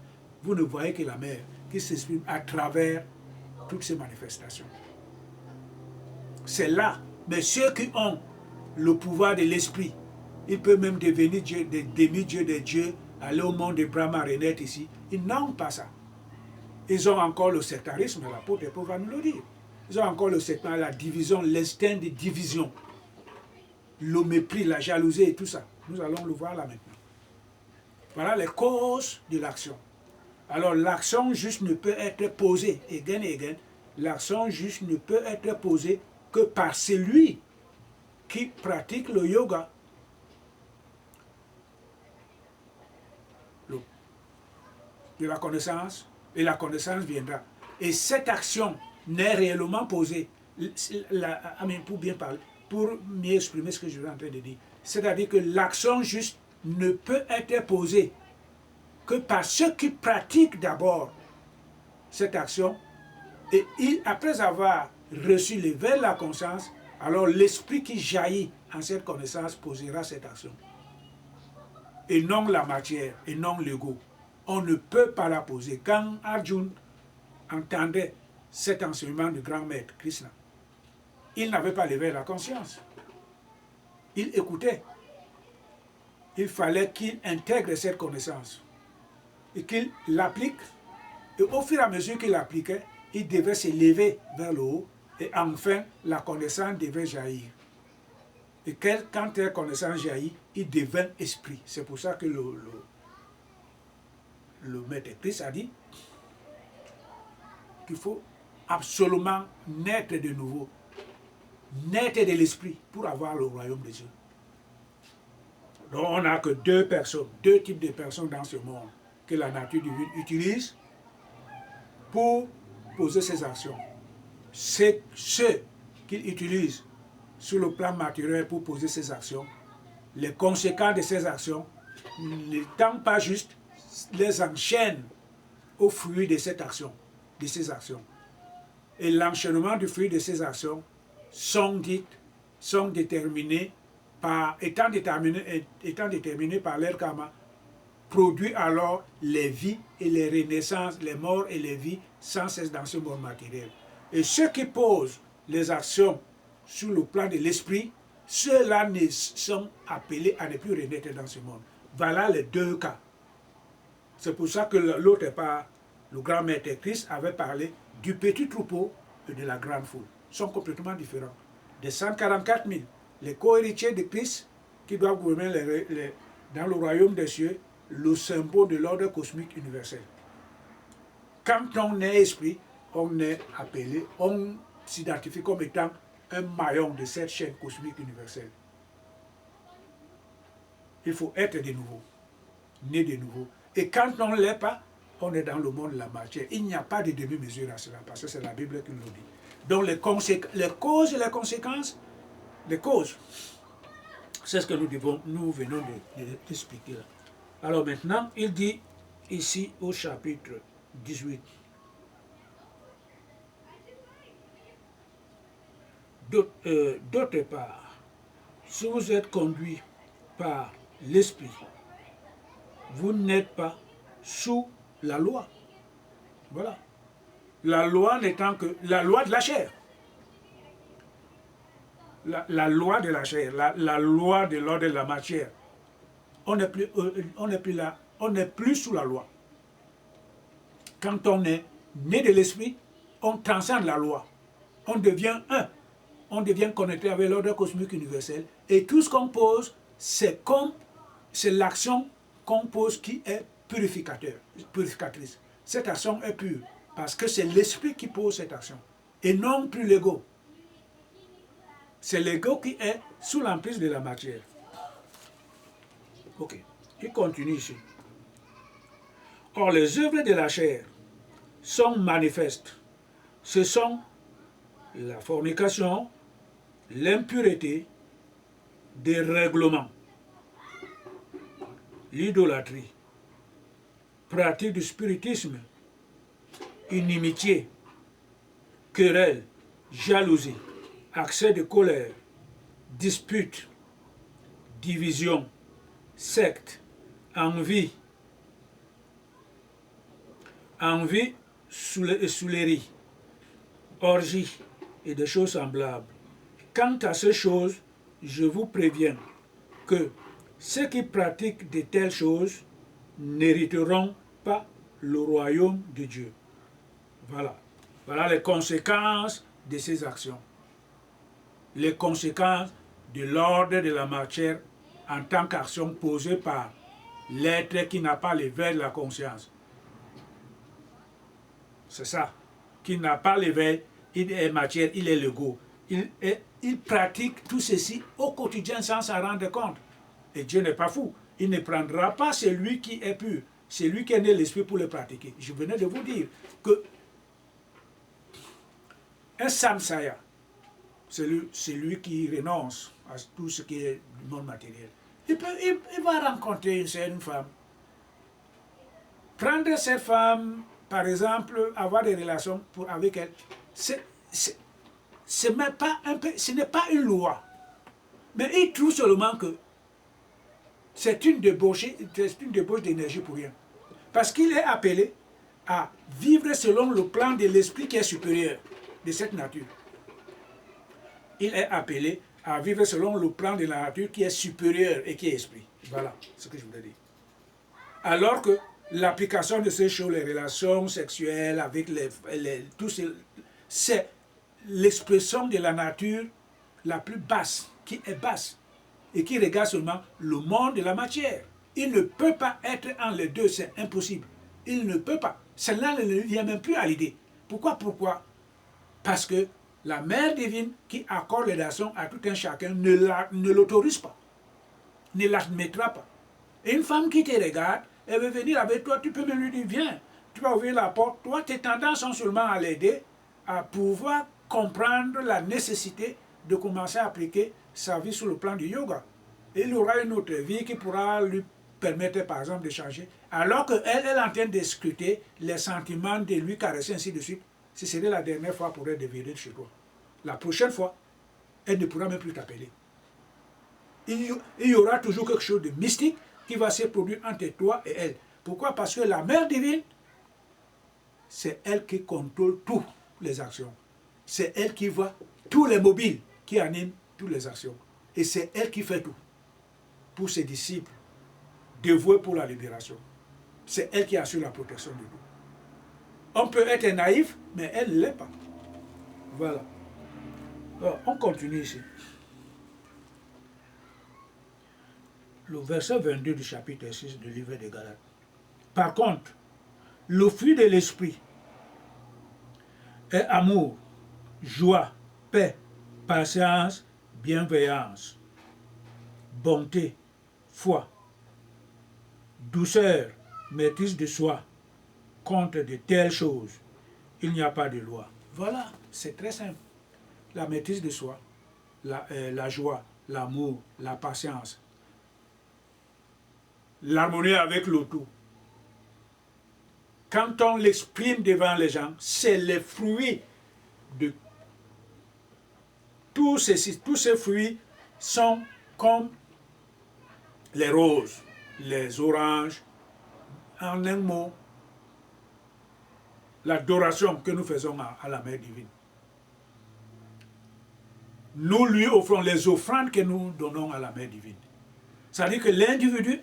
S1: Vous ne voyez que la mère qui s'exprime à travers toutes ces manifestations. C'est là, mais ceux qui ont le pouvoir de l'esprit, ils peuvent même devenir des demi-dieux, des dieux, aller au monde de Brahma, renaître ici. Ils n'ont pas ça. Ils ont encore le sectarisme, l'apôtre Paul va nous le dire. Ils ont encore le sectarisme, la division, l'instinct de division, le mépris, la jalousie et tout ça. Nous allons le voir là maintenant. Voilà les causes de l'action. Alors l'action juste ne peut être posée, again et again, l'action juste ne peut être posée que par celui qui pratique le yoga. De la connaissance, et la connaissance viendra. Et cette action n'est réellement posée, pour bien parler, pour mieux exprimer ce que je suis en train de dire. C'est-à-dire que l'action juste ne peut être posée que par ceux qui pratiquent d'abord cette action, et après avoir reçu l'éveil de la conscience, alors l'esprit qui jaillit en cette connaissance posera cette action. Et non la matière, et non l'ego. On ne peut pas la poser. Quand Arjuna entendait cet enseignement du grand maître Krishna, il n'avait pas l'éveil de la conscience. Il écoutait. Il fallait qu'il intègre cette connaissance et qu'il l'applique. Et au fur et à mesure qu'il l'appliquait, il devait s'élever vers le haut et enfin la connaissance devait jaillir. Et quand la connaissance jaillit, il devint esprit. C'est pour ça que le maître Christ a dit qu'il faut absolument naître de nouveau, naître de l'esprit pour avoir le royaume de Dieu. Donc on n'a que deux types de personnes dans ce monde que la nature divine utilise pour poser ses actions. C'est ceux qu'il utilise sur le plan matériel pour poser ses actions. Les conséquences de ces actions n'étant pas juste, les enchaînent au fruit de cette action, de ces actions. Et l'enchaînement du fruit de ces actions sont déterminés par, étant déterminés par leur karma, produit alors les vies et les renaissances, les morts et les vies sans cesse dans ce monde matériel. Et ceux qui posent les actions sur le plan de l'esprit, ceux-là sont appelés à ne plus renaître dans ce monde. Voilà les deux cas. C'est pour ça que l'autre part, le grand maître Christ avait parlé du petit troupeau et de la grande foule. Ils sont complètement différents. Des 144 000, les co-héritiers de Christ qui doivent gouverner dans le royaume des cieux, le symbole de l'ordre cosmique universel. Quand on est esprit, on est appelé, on s'identifie comme étant un maillon de cette chaîne cosmique universelle. Il faut être de nouveau, né de nouveau. Et quand on ne l'est pas, on est dans le monde de la matière. Il n'y a pas de demi-mesure à cela, parce que c'est la Bible qui nous le dit. Donc les causes et les conséquences, les causes, c'est ce que nous venons d'expliquer là. Alors maintenant, il dit ici au chapitre 18, d'autre part, si vous êtes conduit par l'Esprit, vous n'êtes pas sous la loi. Voilà. La loi n'étant que la loi de la chair. La loi de la chair, la loi de l'ordre de la matière. On n'est plus là, on n'est plus sous la loi. Quand on est né de l'esprit, on transcende la loi. On devient un. On devient connecté avec l'ordre cosmique universel. Et tout ce qu'on pose, c'est l'action qu'on pose qui est purificatrice. Cette action est pure. Parce que c'est l'esprit qui pose cette action. Et non plus l'ego. C'est l'ego qui est sous l'emprise de la matière. Ok. Il continue ici. Or, les œuvres de la chair sont manifestes. Ce sont la fornication, l'impureté, des règlements, l'idolâtrie, pratique du spiritisme, inimitié, querelle, jalousie, accès de colère, dispute, division, secte, envie, saoulerie, orgie et des choses semblables. Quant à ces choses, je vous préviens que ceux qui pratiquent de telles choses n'hériteront pas le royaume de Dieu. Voilà. Voilà les conséquences de ces actions. Les conséquences de l'ordre de la matière en tant qu'action posée par l'être qui n'a pas l'éveil de la conscience. C'est ça. Qui n'a pas l'éveil, il est matière, il est l'ego. Il pratique tout ceci au quotidien sans s'en rendre compte. Et Dieu n'est pas fou. Il ne prendra pas celui qui est pur. C'est lui qui est né l'esprit pour le pratiquer. Je venais de vous dire que un samsaya, c'est lui qui renonce à tout ce qui est du monde matériel. Il va rencontrer une femme. Prendre cette femme, par exemple, avoir des relations avec elle, ce n'est pas une loi. Mais il trouve seulement que c'est une débauche d'énergie pour rien. Parce qu'il est appelé à vivre selon le plan de l'esprit qui est supérieur de cette nature. Il est appelé à vivre selon le plan de la nature qui est supérieur et qui est esprit. Voilà ce que je voulais dire. Alors que l'application de ces choses, les relations sexuelles avec c'est l'expression de la nature la plus basse, qui est basse, et qui regarde seulement le monde de la matière. Il ne peut pas être en les deux, c'est impossible. Il ne peut pas. Cela ne lui vient même plus à l'idée. Pourquoi? Parce que la mère divine qui accorde les nations à tout un chacun ne l'autorise pas, ne l'admettra pas. Et une femme qui te regarde, elle veut venir avec toi, tu peux même lui dire, viens, tu vas ouvrir la porte. Toi, tes tendances sont seulement à l'aider à pouvoir comprendre la nécessité de commencer à appliquer sa vie sur le plan du yoga. Et il aura une autre vie qui pourra lui permettre, par exemple, de changer. Alors qu'elle est en train de scruter les sentiments, de lui caresser, ainsi de suite. Ce serait la dernière fois pour elle de venir chez toi. La prochaine fois, elle ne pourra même plus t'appeler. Il y aura toujours quelque chose de mystique qui va se produire entre toi et elle. Pourquoi? Parce que la mère divine, c'est elle qui contrôle toutes les actions. C'est elle qui voit tous les mobiles qui anime toutes les actions. Et c'est elle qui fait tout pour ses disciples, dévoués pour la libération. C'est elle qui assure la protection de nous. On peut être naïf, mais elle ne l'est pas. Voilà. Alors, on continue ici. Le verset 22 du chapitre 6 du livre des Galates. Par contre, le fruit de l'esprit est amour, joie, paix, patience, bienveillance, bonté, foi, douceur, maîtrise de soi. Contre de telles choses, il n'y a pas de loi. Voilà, c'est très simple. La maîtrise de soi, la joie, l'amour, la patience, l'harmonie avec l'autre. Quand on l'exprime devant les gens, c'est le fruit de tous ces fruits sont comme les roses, les oranges, en un mot, l'adoration que nous faisons à la Mère divine. Nous lui offrons les offrandes que nous donnons à la Mère divine. C'est-à-dire que l'individu,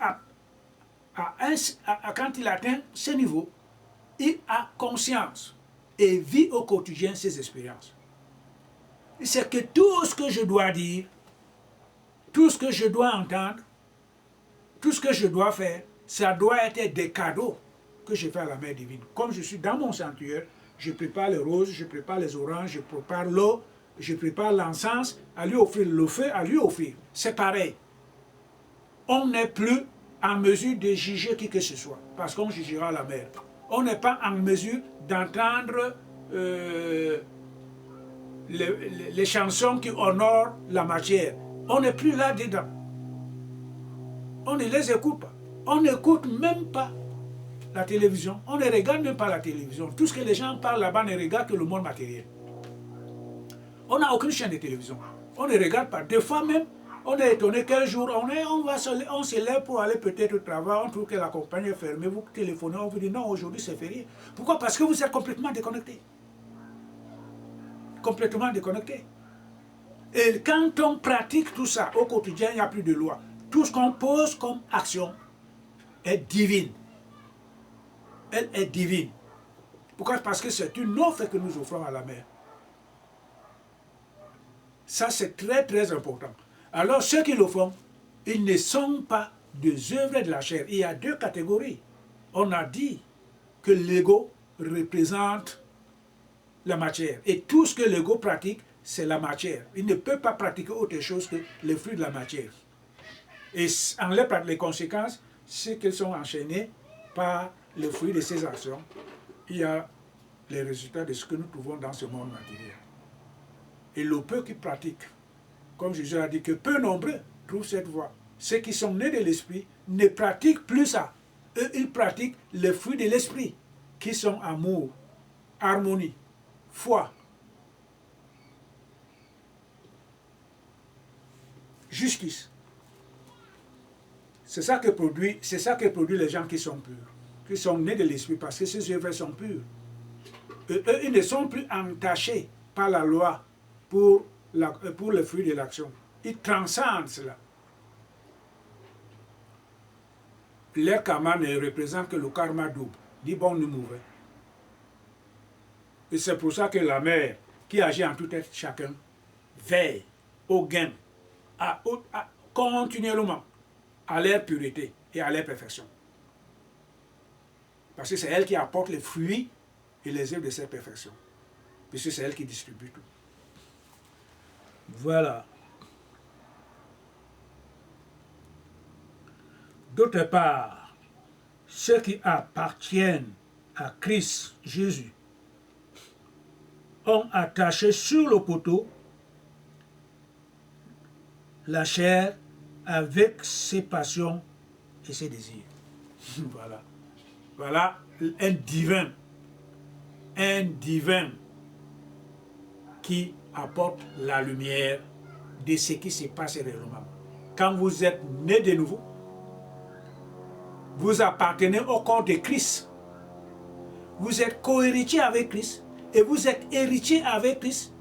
S1: quand il atteint ce niveau, il a conscience et vit au quotidien ses expériences. C'est que tout ce que je dois dire, tout ce que je dois entendre, tout ce que je dois faire, ça doit être des cadeaux que je fais à la Mère divine. Comme je suis dans mon sanctuaire, je prépare les roses, je prépare les oranges, je prépare l'eau, je prépare l'encens, à lui offrir le feu, à lui offrir. C'est pareil. On n'est plus en mesure de juger qui que ce soit, parce qu'on jugera la Mère. On n'est pas en mesure d'entendre les chansons qui honorent la matière. On n'est plus là-dedans. On ne les écoute pas. On n'écoute même pas la télévision. On ne regarde même pas la télévision. Tout ce que les gens parlent là-bas ne regarde que le monde matériel. On n'a aucune chaîne de télévision. On ne regarde pas. Des fois même, on est étonné qu'un jour, on se lève pour aller peut-être au travail, on trouve que la compagnie est fermée, vous téléphonez, on vous dit non, aujourd'hui c'est férié. Pourquoi? Parce que vous êtes complètement déconnecté. Complètement déconnecté. Et quand on pratique tout ça au quotidien, il n'y a plus de loi. Tout ce qu'on pose comme action est divine. Elle est divine. Pourquoi? Parce que c'est une offre que nous offrons à la Mère. Ça, c'est très très important. Alors, ceux qui le font, ils ne sont pas des œuvres de la chair. Il y a deux catégories. On a dit que l'ego représente la matière. Et tout ce que l'ego pratique, c'est la matière. Il ne peut pas pratiquer autre chose que les fruits de la matière. Et en les conséquences, c'est qu'ils sont enchaînés par le fruit de ces actions. Il y a les résultats de ce que nous trouvons dans ce monde matériel. Et le peu qui pratiquent, comme Jésus a dit que peu nombreux trouvent cette voie. Ceux qui sont nés de l'esprit ne pratiquent plus ça. Eux, ils pratiquent les fruits de l'esprit, qui sont amour, harmonie, foi, justice. C'est ça que produit les gens qui sont purs, qui sont nés de l'esprit, parce que ces œuvres sont pures. Eux, ils ne sont plus entachés par la loi pour le fruit de l'action. Ils transcendent cela. Leur karma ne représente que le karma double, ni bon ni mauvais. Et c'est pour ça que la Mère, qui agit en tout être chacun, veille au gain, continuellement à leur pureté et à leur perfection. Parce que c'est elle qui apporte les fruits et les œuvres de cette perfection. Puisque c'est elle qui distribue tout. Voilà. D'autre part, ceux qui appartiennent à Christ Jésus ont attaché sur le poteau la chair avec ses passions et ses désirs. Voilà. Voilà un divin qui apporte la lumière de ce qui se passe réellement. Quand vous êtes né de nouveau, vous appartenez au corps de Christ. Vous êtes co-héritier avec Christ et vous êtes héritier avec Christ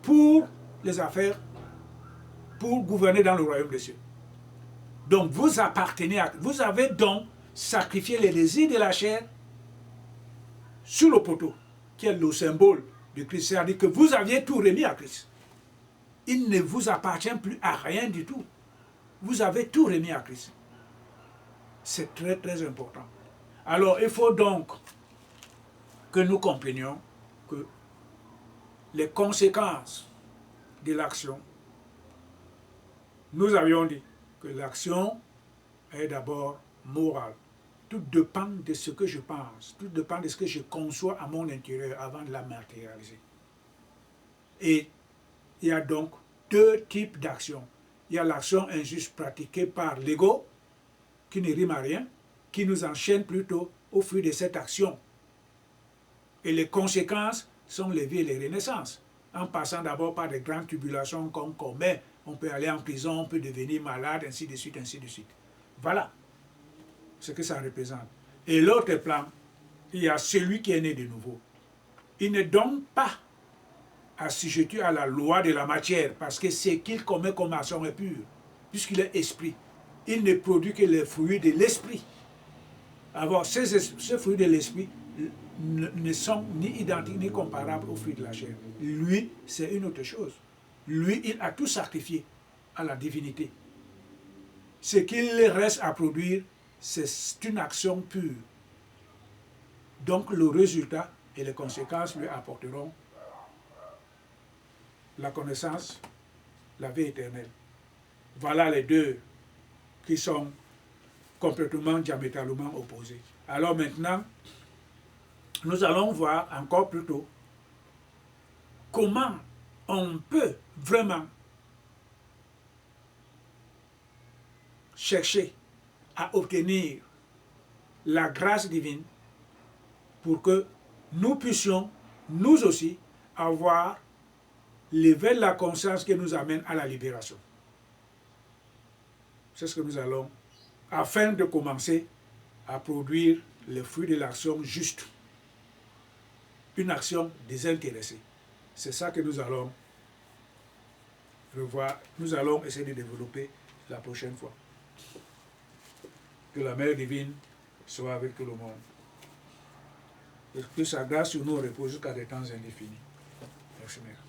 S1: pour les affaires pour gouverner dans le royaume des cieux. Donc vous appartenez à... Vous avez donc sacrifié les désirs de la chair sur le poteau, qui est le symbole de Christ. C'est-à-dire que vous aviez tout remis à Christ. Il ne vous appartient plus à rien du tout. Vous avez tout remis à Christ. C'est très très important. Alors il faut donc que nous comprenions que les conséquences de l'action, nous avions dit que l'action est d'abord morale. Tout dépend de ce que je pense, tout dépend de ce que je conçois à mon intérieur avant de la matérialiser. Et il y a donc deux types d'actions. Il y a l'action injuste pratiquée par l'ego, qui ne rime à rien, qui nous enchaîne plutôt au fruit de cette action. Et les conséquences sont les vies et les renaissances, en passant d'abord par des grandes tribulations qu'on commet. On peut aller en prison, on peut devenir malade, ainsi de suite, ainsi de suite. Voilà ce que ça représente. Et l'autre plan, il y a celui qui est né de nouveau. Il n'est donc pas assujetti à la loi de la matière, parce que ce qu'il commet comme action est pur, puisqu'il est esprit. Il ne produit que les fruits de l'esprit. Alors, ces fruits de l'esprit ne sont ni identiques ni comparables aux fruits de la chair. Lui, c'est une autre chose. Lui, il a tout sacrifié à la divinité. Ce qu'il reste à produire, c'est une action pure. Donc le résultat et les conséquences lui apporteront la connaissance, la vie éternelle. Voilà les deux qui sont complètement diamétralement opposés. Alors maintenant, nous allons voir encore plus tôt comment on peut vraiment chercher à obtenir la grâce divine pour que nous puissions, nous aussi, avoir l'éveil de la conscience qui nous amène à la libération. C'est ce que nous allons, afin de commencer à produire les fruits de l'action juste. Une action désintéressée. C'est ça que nous allons revoir, nous allons essayer de développer la prochaine fois. Que la Mère divine soit avec tout le monde. Et que sa grâce sur nous repose jusqu'à des temps indéfinis. Merci, Mère.